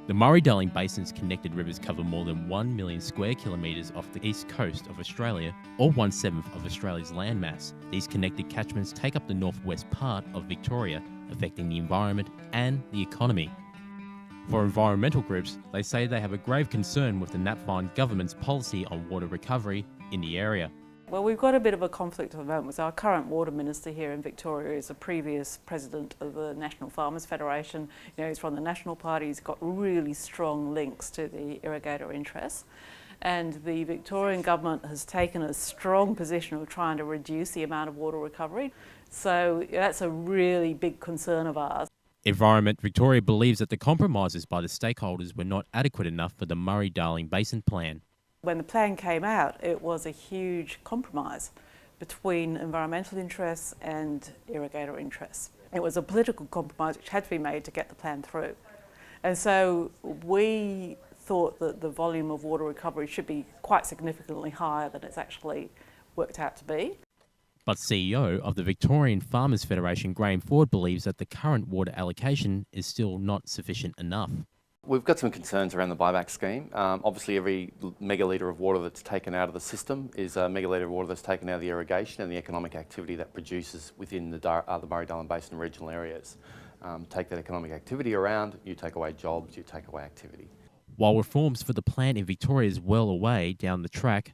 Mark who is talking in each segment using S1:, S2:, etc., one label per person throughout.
S1: The Murray Darling Basin's connected rivers cover more than 1 million square kilometres off the east coast of Australia, or 1/7 of Australia's landmass. These connected catchments take up the northwest part of Victoria, affecting the environment and the economy. For environmental groups, they say they have a grave concern with the Napthine government's policy on water recovery in the area.
S2: Well, we've got a bit of a conflict at the moment with our current water minister here in Victoria is a previous president of the National Farmers Federation. He's from the National Party, he's got really strong links to the irrigator interests. And the Victorian government has taken a strong position of trying to reduce the amount of water recovery. So that's a really big concern of ours.
S1: Environment Victoria believes that the compromises by the stakeholders were not adequate enough for the Murray Darling Basin plan.
S2: When the plan came out, it was a huge compromise between environmental interests and irrigator interests. It was a political compromise which had to be made to get the plan through. And so we thought that the volume of water recovery should be quite significantly higher than it's actually worked out to be.
S1: But CEO of the Victorian Farmers Federation, Graham Ford, believes that the current water allocation is still not sufficient enough.
S3: We've got some concerns around the buyback scheme. Obviously, every megalitre of water that's taken out of the system is a megalitre of water that's taken out of the irrigation and the economic activity that produces within the Murray Darling Basin regional areas. Take that economic activity around, you take away jobs, you take away activity.
S1: While reforms for the plan in Victoria is well away down the track,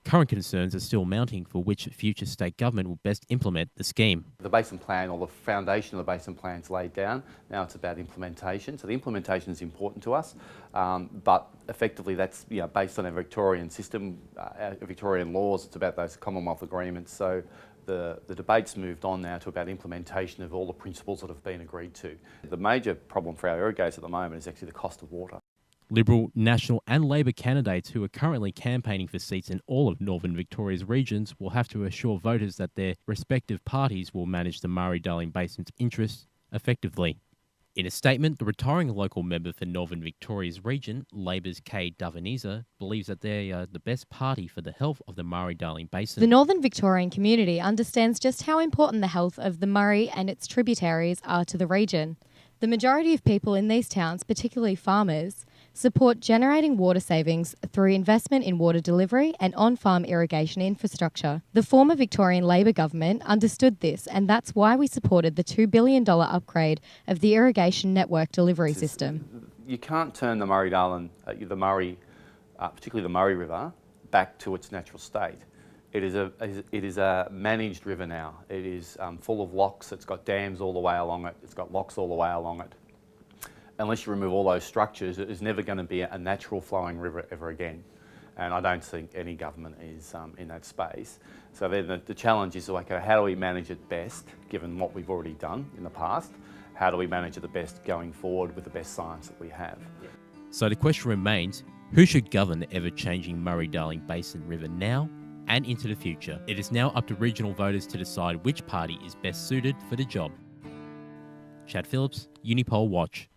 S1: current concerns are still mounting for which future state government will best implement the scheme. The
S3: basin plan, or the foundation of the basin plan, is laid down. Now it's about implementation. So the implementation is important to us, but effectively that's based on a Victorian system, Victorian laws. It's about those Commonwealth agreements. So the debate's moved on now to about implementation of all the principles that have been agreed to. The major problem for our irrigators at the moment is actually the cost of water.
S1: Liberal, National and Labor candidates who are currently campaigning for seats in all of Northern Victoria's regions will have to assure voters that their respective parties will manage the Murray Darling Basin's interests effectively. In a statement, the retiring local member for Northern Victoria's region, Labor's Kay Davaniza, believes that they are the best party for the health of the Murray Darling Basin.
S4: The Northern Victorian community understands just how important the health of the Murray and its tributaries are to the region. The majority of people in these towns, particularly farmers, support generating water savings through investment in water delivery and on-farm irrigation infrastructure. The former Victorian Labor government understood this, and that's why we supported the $2 billion upgrade of the irrigation network delivery system.
S3: You can't turn the Murray Darling, particularly the Murray River, back to its natural state. It is a managed river now. It is full of locks. It's got dams all the way along it. It's got locks all the way along it. Unless you remove all those structures, it is never going to be a natural flowing river ever again. And I don't think any government is in that space. So then the challenge is, okay, how do we manage it best, given what we've already done in the past? How do we manage it the best going forward with the best science that we have?
S1: So the question remains, who should govern the ever-changing Murray Darling Basin River now and into the future? It is now up to regional voters to decide which party is best suited for the job. Chad Phillips, Unipoll Watch.